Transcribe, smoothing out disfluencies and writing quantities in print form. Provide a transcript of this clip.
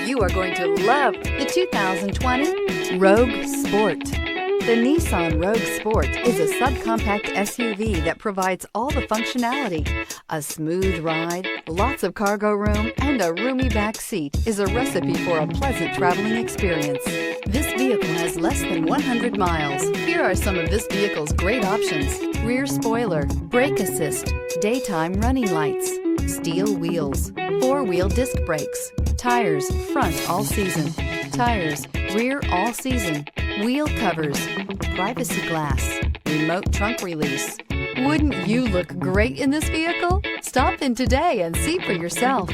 You are going to love the 2020 Rogue Sport. The Nissan Rogue Sport is a subcompact SUV that provides all the functionality. A smooth ride, lots of cargo room, and a roomy back seat is a recipe for a pleasant traveling experience. This vehicle has less than 100 miles. Here are some of this vehicle's great options: rear spoiler, brake assist, daytime running lights, steel wheels, four-wheel disc brakes, tires front all season, tires rear all season, wheel covers, privacy glass, remote trunk release. Wouldn't you look great in this vehicle? Stop in today and see for yourself.